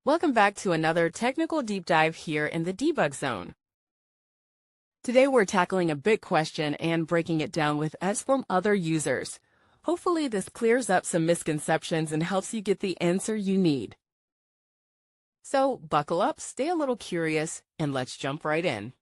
Welcome back to another technical deep dive here in the debug zone. Today we're tackling a big question and breaking it down with us from other users. Hopefully this clears up some misconceptions and helps you get the answer you need. So buckle up, stay a little curious, and let's jump right in.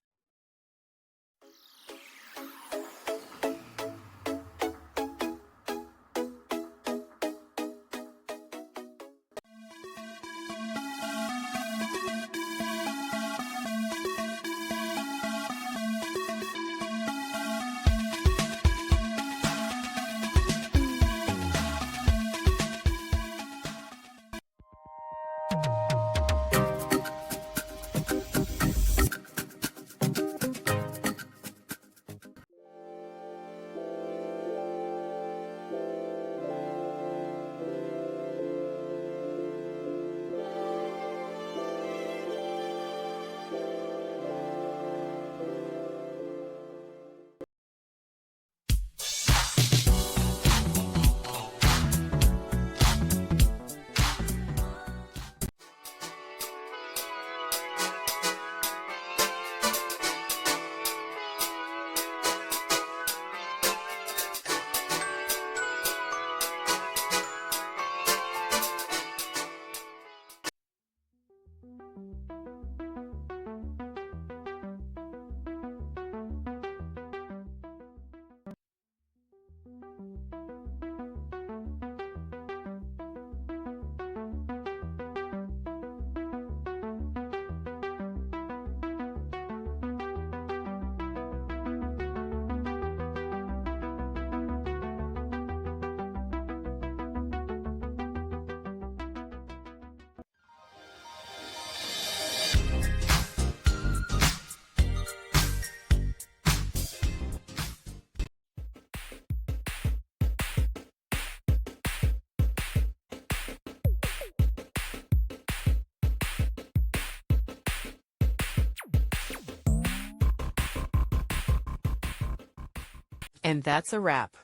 And that's a wrap.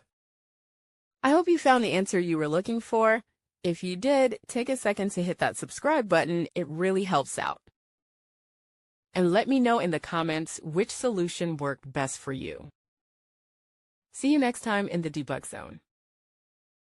I hope you found the answer you were looking for. If you did, take a second to hit that subscribe button. It really helps out. And let me know in the comments which solution worked best for you. See you next time in the debug zone.